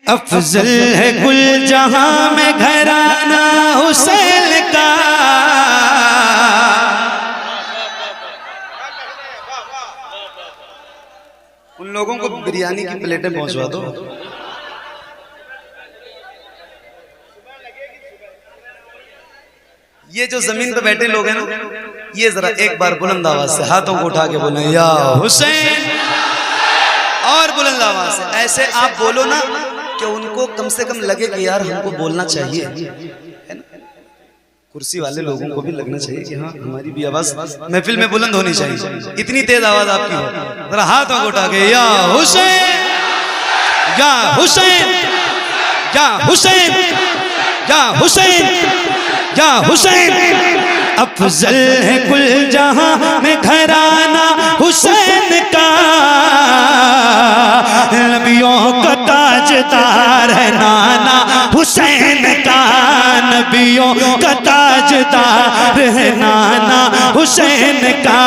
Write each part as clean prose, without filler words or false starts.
अफजल है कुल जहां में घराना हुसैन का। उन लोगों को बिरयानी की प्लेटें पहुंचवा दो। ये जो जमीन पे बैठे लोग हैं ना, ये जरा एक बार बुलंद आवाज से हाथों को उठा के बोले या हुसैन, और बुलंद आवाज से ऐसे आप बोलो ना कि उनको कम से कम लगे कि यार हमको बोलना चाहिए, है ना। कुर्सी वाले लोगों को भी लगना चाहिए कि हाँ हमारी भी आवाज महफिल में बुलंद होनी चाहिए। इतनी तेज आवाज आपकी हो, जरा हाथों को उठा के या हुसैन, या हुसैन, या हुसैन, या हुसैन, या हुसैन। अफजल है कुल जहां में घराना हुसैन का, नबियों का ताजदार है नाना हुसैन का, नबियों का ताजदार है नाना हुसैन का।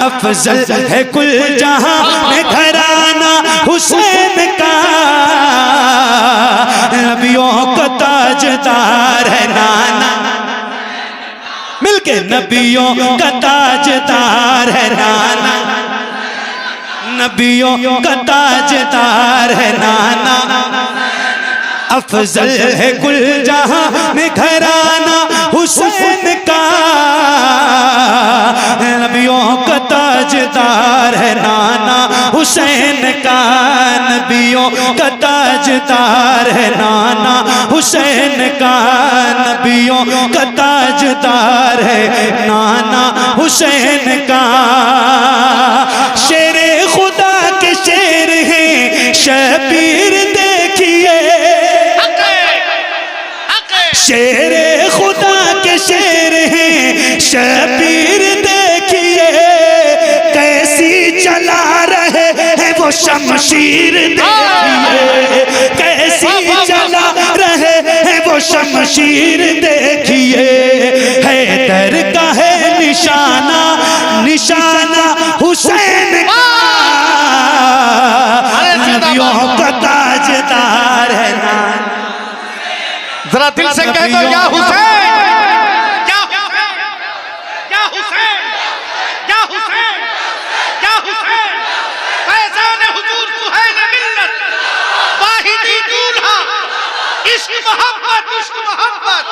अफजल है कुल जहां में घराना हुसैन का, नबियों का ताजदार है नाना, मिलके नबियों का ताजदार है नाना, नबियों का ताजदार है नाना। अफजल है कुल जहां में घराना हुसैन का, नबियों का ताजदार है नाना हुसैन का, नबियों का ताजदार है नाना हुसैन का, नबियों का ताजदार है नाना हुसैन का। शेरे खुदा के शेर हैं शबीर देखिए, शेरे खुदा के शेर हैं शबीर देखिए, कैसी चला रहे हैं वो शमशीर देखिए, कैसी चला रहे हैं वो शमशीर देखिए। हैदर का है निशाना, निशाना हुसैन का, नबियों का ताजदार है ना। जरा दिल से कह दो या हुसैन, या हुसैन, या हुसैन, या हुसैन, या हुसैन। फैज़ान हुजूर सुहैल मिल्लत, वाहिदी दूल्हा, इश्क मोहब्बत, इश्क मोहब्बत,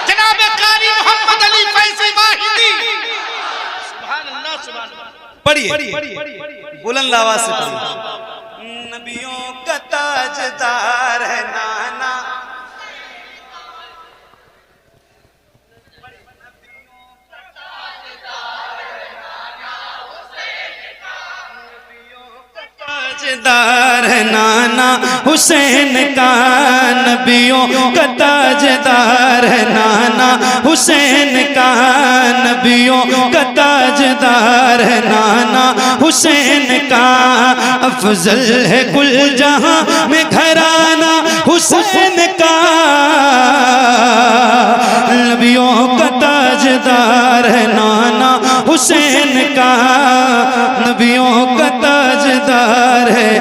जनाब कारी मोहम्मद अली फैज़ी वाहिदी। सुभान अल्लाह, सुभान अल्लाह। पढ़िए बुलंद आवाज से पढ़िए। नबियों का ताजदार है नाना, ताजदार है नाना हुसैन का, नबियों का ताजदार है नाना हुसैन का, नबियों का ताजदार है नाना हुसैन का। अफजल है कुल जहां में घराना हुसैन का, नबियों का ताजदार है नाना हुसैन का, नबियों का ताजदार है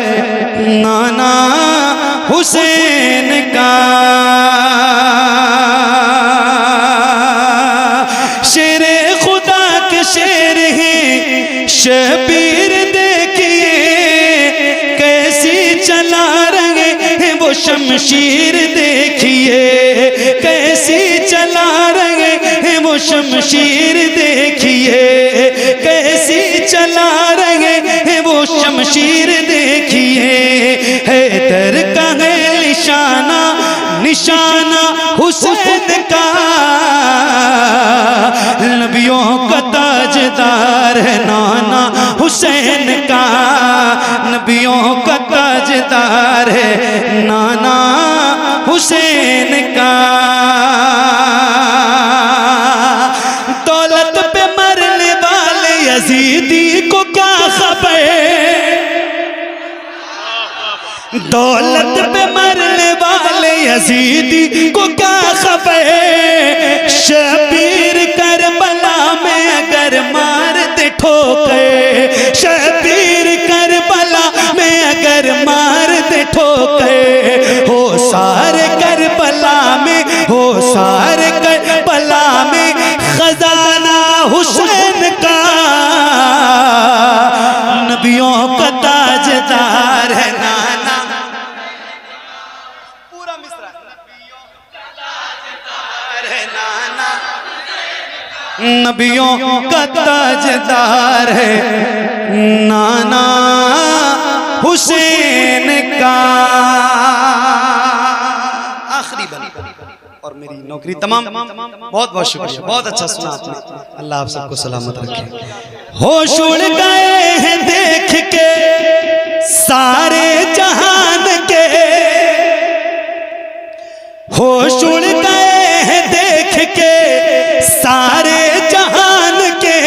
नाना हुसैन का। शेरे खुदा के शेर हैं शबीर देखिए, कैसी चला रहे हैं वो शमशीर देखिए, कैसी चला रहे हैं वो शमशीर देखिए, कैसी चला रहे हैं वो शमशीर देखिए। हैदर का है निशाना, निशाना हुसैन का, नबियों का ताजदार है नाना हुसैन का, नबियों का ताजदार है नाना हुसैन का। दौलत पे मरने वाले यजीदी को क्या खबर, दौलत पे मरने वाले यजीदी को क्या खबर, शबीर करबला में अगर मार दे ठोकर, शबीर करबला में अगर मार दे ठोकर, हो नबियों का ताजदार है नाना हुसैन का। आखिरी बंद और मेरी नौकरी तमाम। बहुत बहुत शुक्रिया, बहुत अच्छा सुना आपने। अल्लाह आप सबको सलामत रखे। होश उड़ गए हैं देख के सारे जहान के, होश उड़ गए हैं देख के सारे जहान के,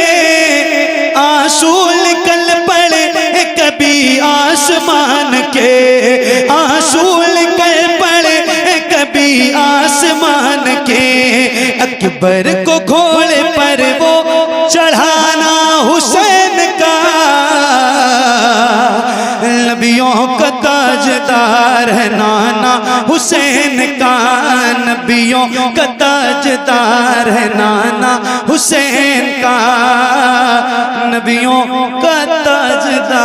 आंसू निकल पड़े कभी आसमान के, आंसू निकल पड़े कभी आसमान के। अकबर को घोड़े पर वो चढ़ाना हुसैन का, नबियों का ताजदार है नाना हुसैन का, नबियों का ताजदार है नाना हुसैन का, नबियों का ताजदार।